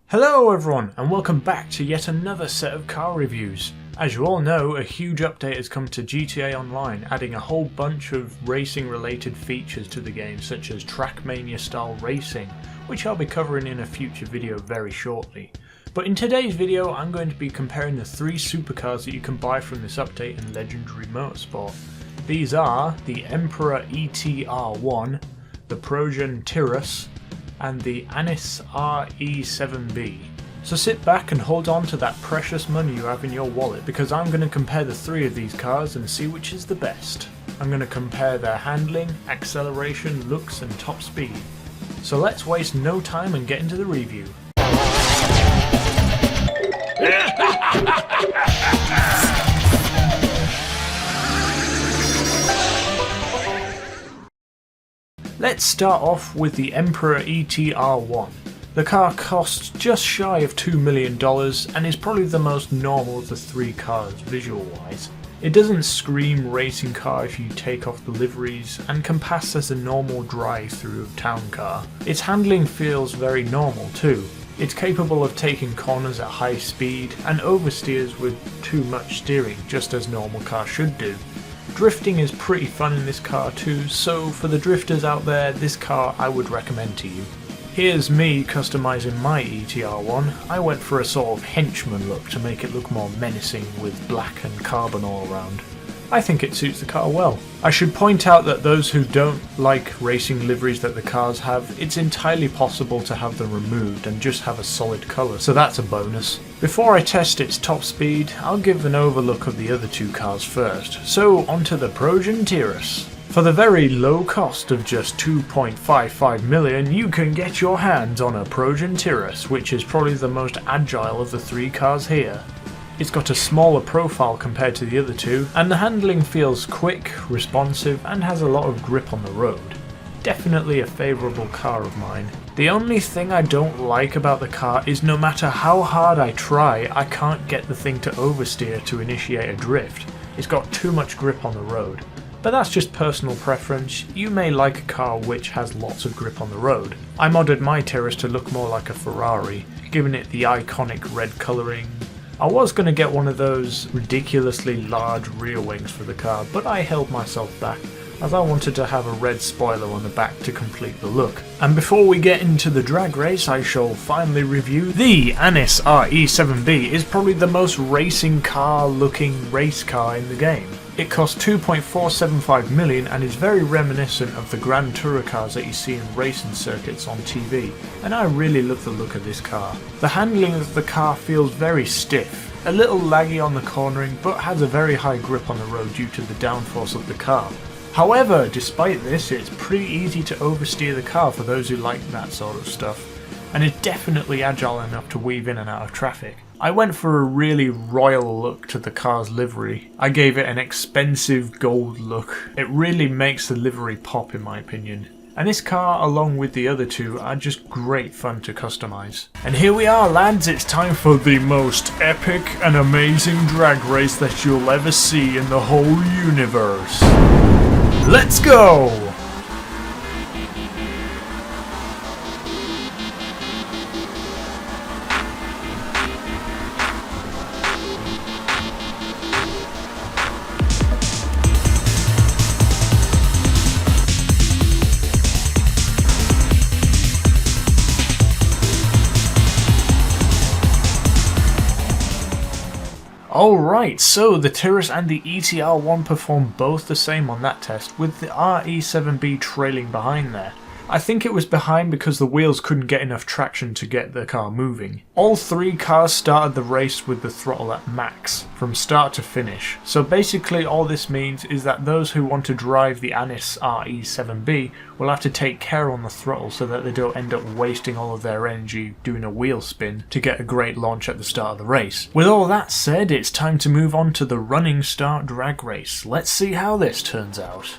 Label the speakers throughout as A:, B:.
A: Hello everyone and welcome back to yet another set of car reviews. As you all know, a huge update has come to GTA Online, adding a whole bunch of racing related features to the game, such as Trackmania style racing, which I'll be covering in a future video very shortly. But in today's video I'm going to be comparing the three supercars that you can buy from this update in Legendary Motorsport. These are the Emperor ETR1, the Progen Tyrus, and the RE-7B. So sit back and hold on to that precious money you have in your wallet, because I'm going to compare the three of these cars and see which is the best. I'm going to compare their handling, acceleration, looks and top speed. So let's waste no time and get into the review. Let's start off with the Emperor ETR1. The car costs just shy of $2 million and is probably the most normal of the three cars visual wise. It doesn't scream racing car if you take off the liveries and can pass as a normal drive-through town car. Its handling feels very normal too. It's capable of taking corners at high speed and oversteers with too much steering, just as normal cars should do. Drifting is pretty fun in this car too, so for the drifters out there, this car I would recommend to you. Here's me customizing my ETR1. I went for a sort of henchman look to make it look more menacing with black and carbon all around. I think it suits the car well. I should point out that those who don't like racing liveries that the cars have, it's entirely possible to have them removed and just have a solid colour, so that's a bonus. Before I test its top speed, I'll give an overlook of the other two cars first. So onto the Progen Tyrus. For the very low cost of just $2.55 million, you can get your hands on a Progen Tyrus, which is probably the most agile of the three cars here. It's got a smaller profile compared to the other two, and the handling feels quick, responsive, and has a lot of grip on the road. Definitely a favourable car of mine. The only thing I don't like about the car is no matter how hard I try, I can't get the thing to oversteer to initiate a drift. It's got too much grip on the road. But that's just personal preference. You may like a car which has lots of grip on the road. I modded my Tyrus to look more like a Ferrari, giving it the iconic red colouring. I was going to get one of those ridiculously large rear wings for the car, but I held myself back as I wanted to have a red spoiler on the back to complete the look. And before we get into the drag race, I shall finally review the Anis RE-7B. Is probably the most racing car looking race car in the game. It costs $2.475 million and is very reminiscent of the Grand Tourer cars that you see in racing circuits on TV, and I really love the look of this car. The handling of the car feels very stiff, a little laggy on the cornering, but has a very high grip on the road due to the downforce of the car. However, despite this, it's pretty easy to oversteer the car for those who like that sort of stuff, and is definitely agile enough to weave in and out of traffic. I went for a really royal look to the car's livery. I gave it an expensive gold look. It really makes the livery pop in my opinion. And this car, along with the other two, are just great fun to customize. And here we are lads, it's time for the most epic and amazing drag race that you'll ever see in the whole universe. Let's go! Alright, so the Tyrus and the ETR1 performed both the same on that test, with the RE-7B trailing behind there. I think it was behind because the wheels couldn't get enough traction to get the car moving. All three cars started the race with the throttle at max, from start to finish. So basically all this means is that those who want to drive the Anis RE-7B will have to take care on the throttle so that they don't end up wasting all of their energy doing a wheel spin to get a great launch at the start of the race. With all that said, it's time to move on to the running start drag race. Let's see how this turns out.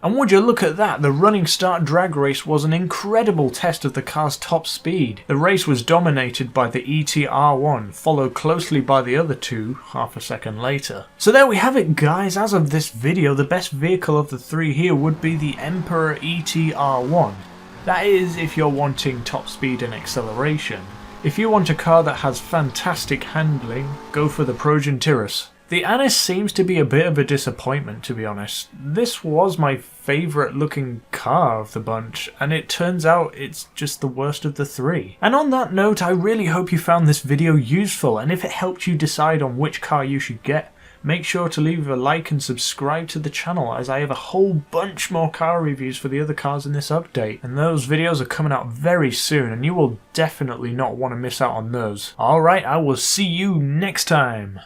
A: And would you look at that, the running start drag race was an incredible test of the car's top speed. The race was dominated by the ETR1, followed closely by the other two half a second later. So there we have it guys, as of this video the best vehicle of the three here would be the Emperor ETR1. That is if you're wanting top speed and acceleration. If you want a car that has fantastic handling, go for the Progen Tyrus. The Annis seems to be a bit of a disappointment, to be honest. This was my favourite looking car of the bunch, and it turns out it's just the worst of the three. And on that note, I really hope you found this video useful, and if it helped you decide on which car you should get, make sure to leave a like and subscribe to the channel, as I have a whole bunch more car reviews for the other cars in this update, and those videos are coming out very soon and you will definitely not want to miss out on those. Alright, I will see you next time.